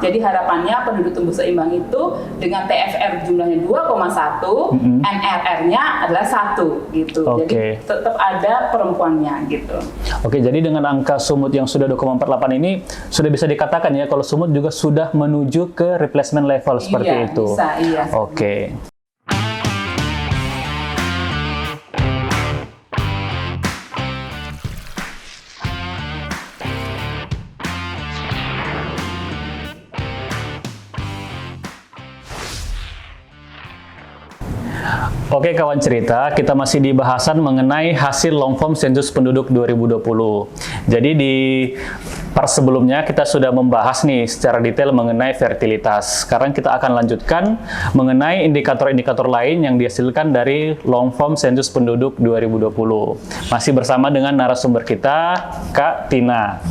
Jadi harapannya penduduk tumbuh seimbang itu dengan TFR jumlahnya 2,1, NRR-nya adalah 1 gitu. Jadi tetap ada perempuannya gitu. Oke, jadi dengan angka Sumut yang sudah 2,48 ini sudah bisa dikatakan ya kalau Sumut juga sudah menuju ke replacement level seperti itu. Bisa, iya. Oke. Oke kawan cerita, kita masih di bahasan mengenai hasil long form sensus penduduk 2020. Jadi di part sebelumnya kita sudah membahas nih secara detail mengenai fertilitas. Sekarang kita akan lanjutkan mengenai indikator-indikator lain yang dihasilkan dari long form sensus penduduk 2020. Masih bersama dengan narasumber kita, Kak Tina.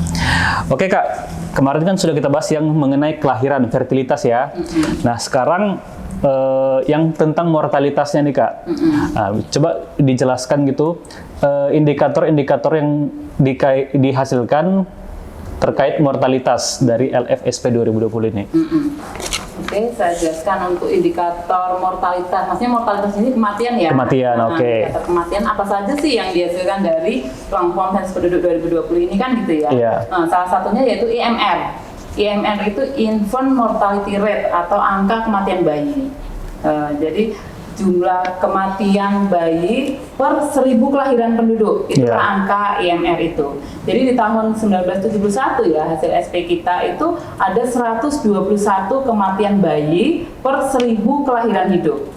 Oke Kak, kemarin kan sudah kita bahas yang mengenai kelahiran, fertilitas ya. Nah sekarang yang tentang mortalitasnya nih Kak, coba dijelaskan gitu indikator-indikator yang dihasilkan terkait mortalitas dari LFSP 2020 ini. Oke, saya jelaskan untuk indikator mortalitas. Maksudnya mortalitas ini kematian ya? Kematian, oke. Indikator kematian apa saja sih yang dihasilkan dari long form sensus penduduk 2020 ini kan gitu ya? Iya. Nah, salah satunya yaitu IMR. IMR itu infant mortality rate atau angka kematian bayi. Jadi jumlah kematian bayi per 1.000 kelahiran penduduk itu angka IMR itu. Jadi di tahun 1971 ya hasil SP kita itu ada 121 kematian bayi per 1.000 kelahiran hidup.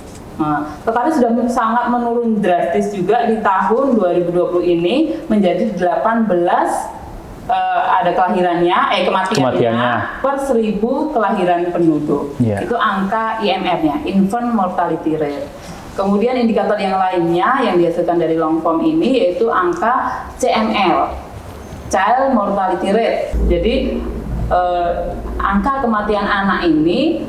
Tetapi sudah sangat menurun drastis juga di tahun 2020 ini menjadi 18 ada kelahirannya, kematiannya per 1.000 kelahiran penduduk. Itu angka IMR-nya, infant mortality rate. Kemudian indikator yang lainnya yang dihasilkan dari long form ini yaitu angka CML, child mortality rate. Jadi angka kematian anak ini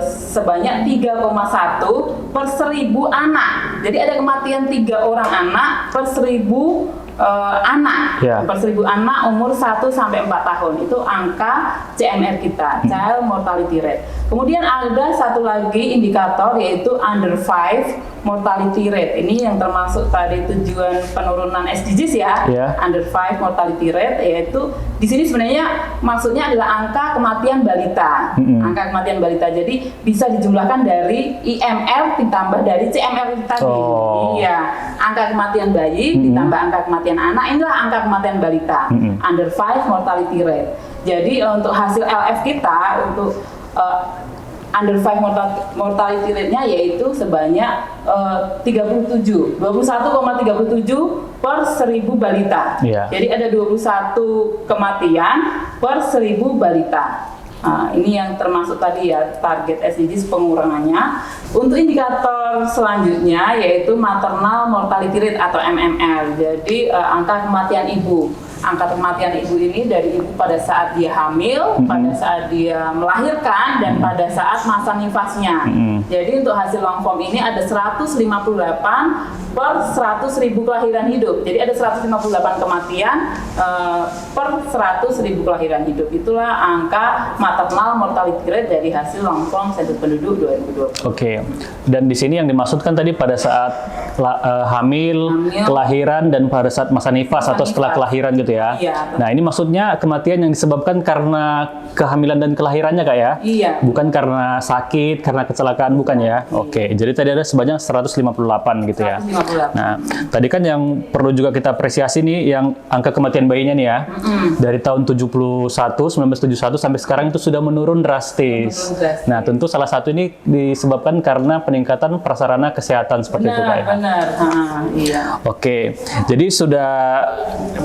sebanyak 3,1 per 1.000 anak. Jadi ada kematian 3 orang anak per 1.000 anak, per 1.000 anak umur 1 sampai 4 tahun. Itu angka CMR kita, child mortality rate. Kemudian ada satu lagi indikator yaitu under 5 mortality rate. Ini yang termasuk tadi tujuan penurunan SDGs ya. Under 5 mortality rate yaitu di sini sebenarnya maksudnya adalah angka kematian balita. Angka kematian balita. Jadi bisa dijumlahkan dari IMR ditambah dari CMR tadi. Iya, angka kematian bayi ditambah angka kematian anak, inilah angka kematian balita. Under 5 mortality rate. Jadi untuk hasil LF kita untuk under 5 mortality rate-nya yaitu sebanyak 21,37 per 1.000 balita. Jadi ada 21 kematian per 1.000 balita. Ini yang termasuk tadi ya target SDGs pengurangannya. Untuk indikator selanjutnya yaitu maternal mortality rate atau MMR. Jadi angka kematian ibu. Angka kematian ibu ini dari ibu pada saat dia hamil, pada saat dia melahirkan, dan pada saat masa nifasnya. Jadi untuk hasil long form ini ada 158 per 100.000 kelahiran hidup. Jadi ada 158 kematian per 100.000 kelahiran hidup. Itulah angka maternal mortality rate dari hasil long form sensus penduduk 2020. Oke. Dan di sini yang dimaksudkan tadi pada saat hamil, kelahiran, dan pada saat masa nifas atau setelah kelahiran gitu ya. Nah ini maksudnya kematian yang disebabkan karena kehamilan dan kelahirannya Kak ya? Bukan karena sakit, karena kecelakaan, bukan ya? Oke, jadi tadi ada sebanyak 158 gitu ya. 158. Nah, tadi kan yang perlu juga kita apresiasi nih yang angka kematian bayinya nih ya. Dari tahun 1971 sampai sekarang itu sudah menurun drastis. Nah, tentu salah satu ini disebabkan karena peningkatan prasarana kesehatan seperti itu Kak ya. Benar. Oke, jadi sudah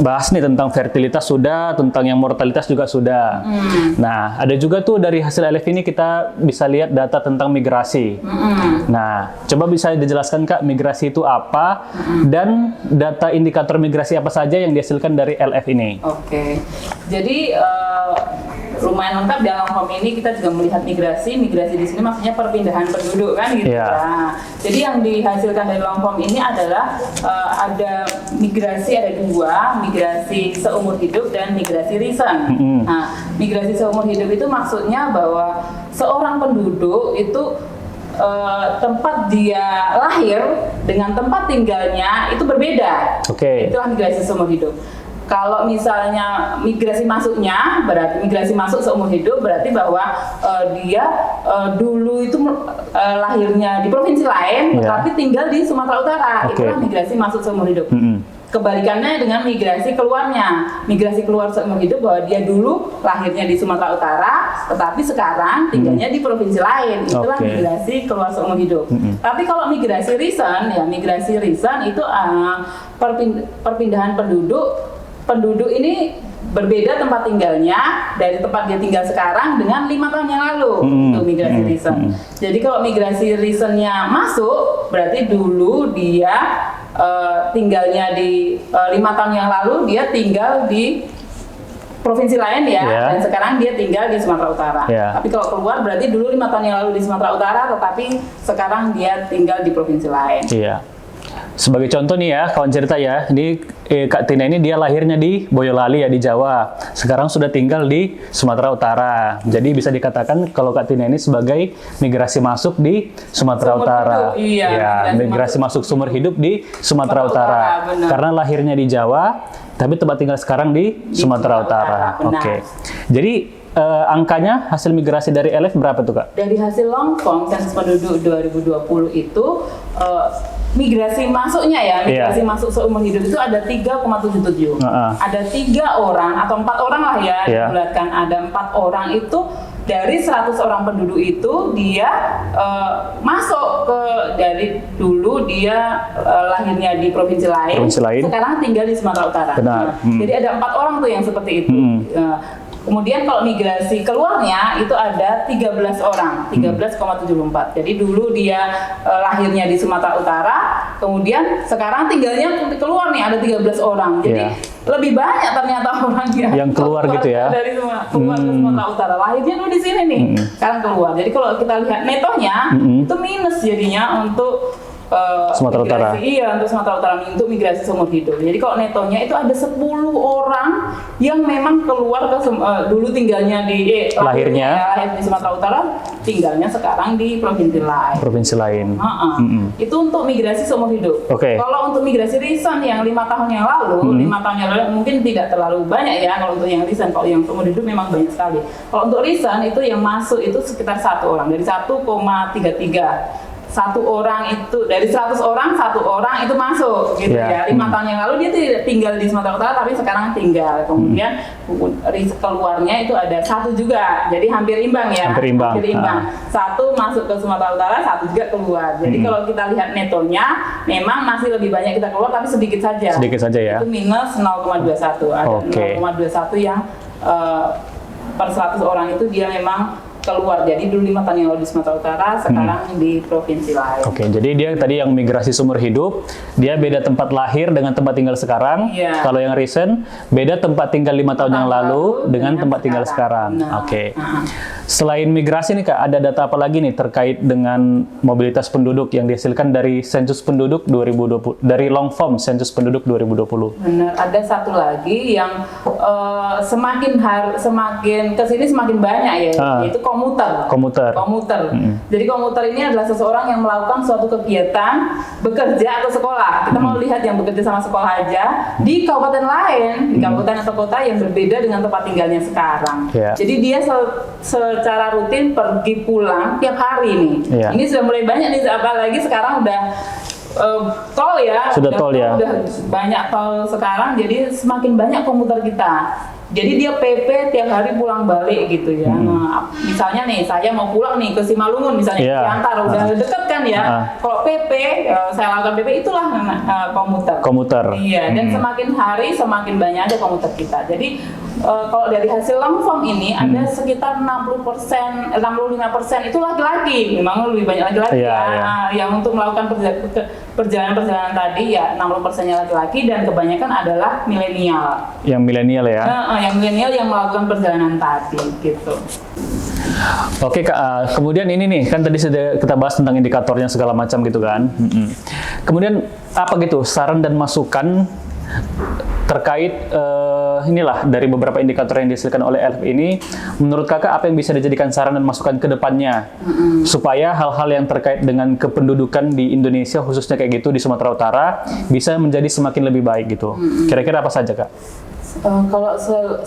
bahas nih tentang fertilitas sudah, tentang yang mortalitas juga sudah. Nah, ada juga tuh dari hasil LF ini kita bisa lihat data tentang migrasi. Nah, coba bisa dijelaskan Kak, migrasi itu apa dan data indikator migrasi apa saja yang dihasilkan dari LF ini? Oke. Jadi lumayan lengkap dalam form ini. Kita juga melihat migrasi di sini maksudnya perpindahan penduduk kan gitu. Yeah. Nah, jadi yang dihasilkan dari long form ini adalah ada migrasi, ada dua, migrasi seumur hidup dan migrasi recent. Nah, migrasi seumur hidup itu maksudnya bahwa seorang penduduk itu tempat dia lahir dengan tempat tinggalnya itu berbeda. Itulah migrasi seumur hidup. Kalau misalnya migrasi masuknya, berarti migrasi masuk seumur hidup berarti bahwa dia dulu itu lahirnya di provinsi lain, tapi tinggal di Sumatera Utara. Itulah migrasi masuk seumur hidup. Kebalikannya dengan migrasi keluarnya, migrasi keluar seumur hidup bahwa dia dulu lahirnya di Sumatera Utara, tetapi sekarang tinggalnya di provinsi lain. Itulah migrasi keluar seumur hidup. Tapi kalau migrasi recent, ya migrasi recent itu perpindahan penduduk ini berbeda tempat tinggalnya dari tempat dia tinggal sekarang dengan 5 tahun yang lalu. Itu migrasi recent. Jadi kalau migrasi recentnya masuk, berarti dulu dia tinggalnya di 5 tahun yang lalu dia tinggal di provinsi lain ya, dan sekarang dia tinggal di Sumatera Utara. Tapi kalau keluar berarti dulu 5 tahun yang lalu di Sumatera Utara, tetapi sekarang dia tinggal di provinsi lain. Sebagai contoh nih ya, kawan cerita ya, ini Kak Tina ini dia lahirnya di Boyolali ya, di Jawa. Sekarang sudah tinggal di Sumatera Utara. Jadi bisa dikatakan kalau Kak Tina ini sebagai migrasi masuk di Sumatera Utara. Migrasi masuk sumber hidup di Sumatera Utara. Karena lahirnya di Jawa, tapi tempat tinggal sekarang di Sumatera Utara. Jadi angkanya hasil migrasi dari LF berapa tuh Kak? Dari hasil long form sensus penduduk 2020 itu migrasi masuknya ya, migrasi masuk seumur hidup itu ada 3,77. Ada 3 orang atau 4 orang lah ya, dibulatkan ada 4 orang itu dari 100 orang penduduk itu dia masuk ke dari dulu dia lahirnya di provinsi lain, sekarang tinggal di Sumatera Utara. Jadi ada 4 orang tuh yang seperti itu. Kemudian kalau migrasi keluarnya itu ada 13 orang, 13,74. Jadi dulu dia lahirnya di Sumatera Utara, kemudian sekarang tinggalnya keluar nih ada 13 orang. Jadi lebih banyak ternyata orang yang keluar gitu ya. Dari keluar ke Sumatera Utara. Lahirnya dulu di sini nih, sekarang keluar. Jadi kalau kita lihat netonya itu minus jadinya untuk Sumatera Utara. Untuk Sumatera Utara untuk migrasi seumur hidup. Jadi kalau netonya itu ada 10 orang yang memang keluar ke dulu tinggalnya di lahir di Sumatera Utara, tinggalnya sekarang di provinsi lain. Itu untuk migrasi seumur hidup. Kalau untuk migrasi recent yang 5 tahun yang lalu, 5 tahun yang lalu mungkin tidak terlalu banyak ya kalau untuk yang recent. Kalau yang seumur hidup memang banyak sekali. Kalau untuk recent itu yang masuk itu sekitar 1 orang dari 1,33. 1 orang itu dari 100 orang 1 orang itu masuk gitu ya. 5 tahun yang lalu dia tidak tinggal di Sumatera Utara tapi sekarang tinggal. Kemudian keluarnya itu ada 1 juga. Jadi hampir imbang ya. Hampir imbang. 1 masuk ke Sumatera Utara, 1 juga keluar. Jadi kalau kita lihat netonya memang masih lebih banyak kita keluar tapi sedikit saja. Sedikit saja ya. Itu minus 0,21. Ada 0,21 yang per 100 orang itu dia memang keluar. Jadi dulu 5 tahun yang lalu di Sumatera Utara, sekarang di provinsi lain. Jadi dia tadi yang migrasi seumur hidup, dia beda tempat lahir dengan tempat tinggal sekarang. Kalau yang recent, beda tempat tinggal 5 tahun yang lalu dengan tempat tinggal sekarang. Selain migrasi nih Kak, ada data apa lagi nih terkait dengan mobilitas penduduk yang dihasilkan dari sensus penduduk 2020, dari long form sensus penduduk 2020? Benar, ada satu lagi yang semakin kesini semakin banyak ya, yaitu komuter. Jadi komuter ini adalah seseorang yang melakukan suatu kegiatan bekerja atau sekolah. Kita mau lihat yang bekerja sama sekolah aja di kabupaten lain, di kabupaten atau kota yang berbeda dengan tempat tinggalnya sekarang. Jadi dia secara rutin pergi pulang tiap hari nih. Ini sudah mulai banyak nih, apalagi sekarang udah tol ya. Udah banyak tol sekarang, jadi semakin banyak komuter kita. Jadi dia PP tiap hari pulang balik gitu ya. Nah, misalnya nih saya mau pulang nih ke Simalungun misalnya, Ciantar udah deket kan kan ya. Kalau PP, saya lakukan PP itulah komuter. Komuter. Iya, dan semakin hari semakin banyak ada komuter kita. Jadi kalau dari hasil long form ini ada sekitar 60%, 65% itu laki-laki. Memang lebih banyak laki-laki yang untuk melakukan perjalanan tadi ya 60%-nya laki-laki dan kebanyakan adalah milenial. Yang milenial ya? Yang milenial yang melakukan perjalanan tadi gitu. Oke Kak, kemudian ini nih, kan tadi sudah kita bahas tentang indikatornya segala macam gitu kan. Kemudian apa gitu saran dan masukan terkait inilah dari beberapa indikator yang dihasilkan oleh LF ini, menurut Kakak apa yang bisa dijadikan saran dan masukan ke depannya supaya hal-hal yang terkait dengan kependudukan di Indonesia khususnya kayak gitu di Sumatera Utara bisa menjadi semakin lebih baik gitu. Kira-kira apa saja Kak? Kalau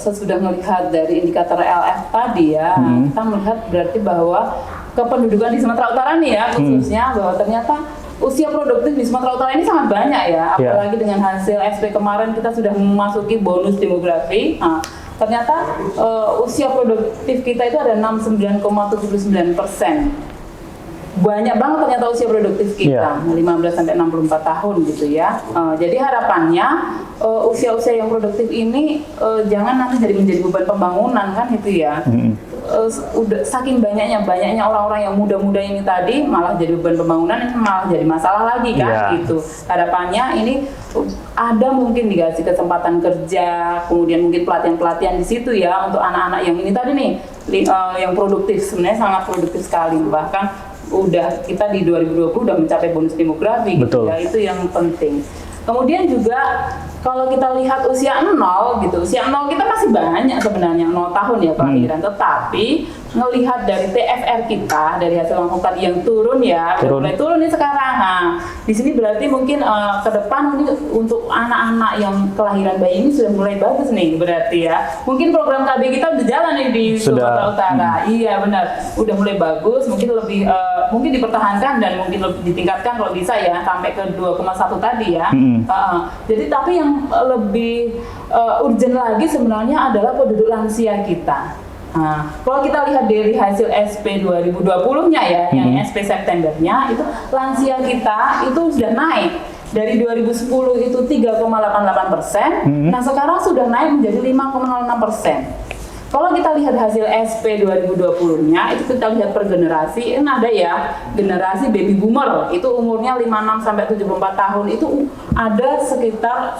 sesudah melihat dari indikator LF tadi ya, kita melihat berarti bahwa kependudukan di Sumatera Utara nih ya khususnya bahwa ternyata usia produktif di Sumatera Utara ini sangat banyak ya, apalagi dengan hasil SP kemarin kita sudah memasuki bonus demografi. Ternyata usia produktif kita itu ada 69,79%. Banyak banget ternyata usia produktif kita, 15 sampai 64 tahun gitu ya. Jadi harapannya usia-usia yang produktif ini jangan nanti menjadi beban pembangunan kan itu ya. Udah saking banyaknya orang-orang yang muda-muda ini tadi malah jadi beban pembangunan, malah jadi masalah lagi kan gitu. Harapannya ini ada mungkin dikasih kesempatan kerja, kemudian mungkin pelatihan-pelatihan di situ ya untuk anak-anak yang ini tadi nih yang produktif, sebenarnya sangat produktif sekali, bahkan kita di 2020 udah mencapai bonus demografi gitu ya, itu yang penting. Kemudian juga kalau kita lihat usia 0 gitu, usia 0 kita masih banyak sebenarnya, 0 tahun ya kelahiran, tetapi ngelihat dari TFR kita, dari hasil langkah yang turun ya, mulai turun nih sekarang. Nah, di sini berarti mungkin ke depan ini untuk anak-anak yang kelahiran bayi ini sudah mulai bagus nih berarti ya. Mungkin program KB kita udah jalan nih di Sumatera Utara. Iya benar, udah mulai bagus, mungkin lebih mungkin dipertahankan dan mungkin lebih ditingkatkan kalau bisa ya sampai ke 2,1 tadi ya. Jadi tapi yang lebih urgent lagi sebenarnya adalah penduduk lansia kita. Kalau kita lihat dari hasil SP 2020-nya ya, yang SP Septembernya itu lansia kita itu sudah naik dari 2010 itu 3,88%, nah sekarang sudah naik menjadi 5,06%. Kalau kita lihat hasil SP 2020-nya, itu kita lihat per generasi, ini ada ya, generasi baby boomer, itu umurnya 56 sampai 74 tahun, itu ada sekitar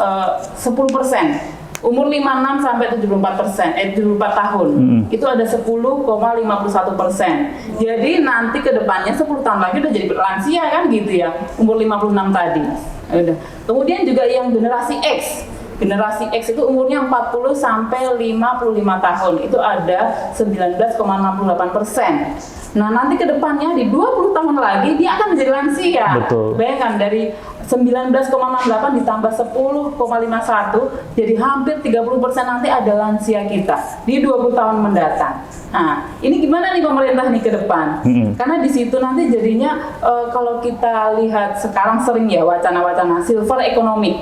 10%. Umur 56 sampai 74 tahun, itu ada 10,51%. Jadi nanti ke depannya 10 tahun lagi udah jadi lansia kan gitu ya, umur 56 tadi. Udah. Kemudian juga yang generasi X. Generasi X itu umurnya 40 sampai 55 tahun, itu ada 19,68%. Nah nanti ke depannya di 20 tahun lagi dia akan menjadi lansia. Bayangkan dari 19,68 ditambah 10,51 jadi hampir 30% nanti ada lansia kita di 20 tahun mendatang. Nah, ini gimana nih pemerintah nih ke depan? Karena di situ nanti jadinya kalau kita lihat sekarang sering ya wacana-wacana silver economic.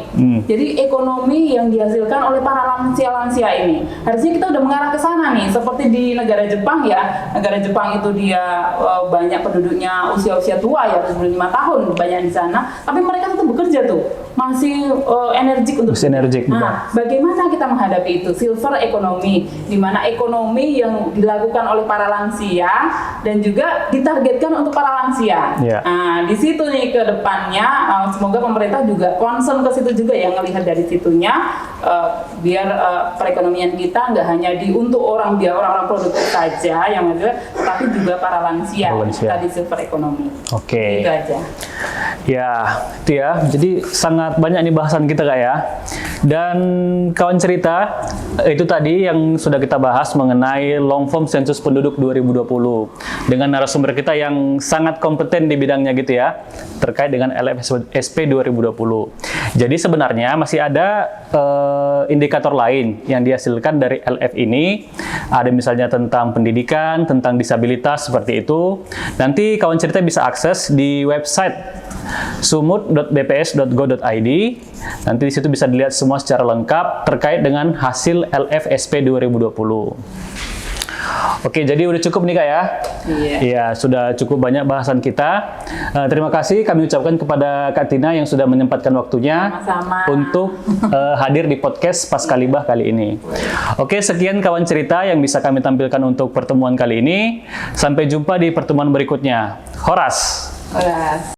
Jadi ekonomi yang dihasilkan oleh para lansia-lansia ini. Harusnya kita udah mengarah ke sana nih, seperti di negara Jepang ya. Negara Jepang itu dia banyak penduduknya usia-usia tua ya, 75 tahun banyak di sana, tapi mereka tetap bekerja tuh, masih energik untuk Nah, bagaimana kita menghadapi itu? Silver economy, di mana ekonomi yang dilakukan oleh para lansia dan juga ditargetkan untuk para lansia. Nah, di situ nih ke depannya semoga pemerintah juga concern ke situ juga ya, ngelihat dari situnya biar perekonomian kita nggak hanya untuk orang-orang produktif saja yang ada, tapi juga para lansia. Tadi silver economy. Oke. Itu aja. Ya, itu ya. Jadi sangat banyak nih bahasan kita Kak ya. Dan kawan cerita, itu tadi yang sudah kita bahas mengenai long form sensus penduduk 2020 dengan narasumber kita yang sangat kompeten di bidangnya gitu ya, terkait dengan LFSP 2020. Jadi sebenarnya masih ada indikator lain yang dihasilkan dari LF ini. Ada misalnya tentang pendidikan, tentang disabilitas seperti itu. Nanti kawan cerita bisa akses di website sumut.bps.go.id. Nanti di situ bisa dilihat semua secara lengkap terkait dengan hasil LFSP 2020. Oke, jadi udah cukup nih Kak ya? Iya. Iya, sudah cukup banyak bahasan kita. Terima kasih kami ucapkan kepada Kak Tina yang sudah menyempatkan waktunya Sama-sama. untuk hadir di podcast Paskalibah kali ini. Oke, sekian kawan cerita yang bisa kami tampilkan untuk pertemuan kali ini. Sampai jumpa di pertemuan berikutnya. Horas! Horas.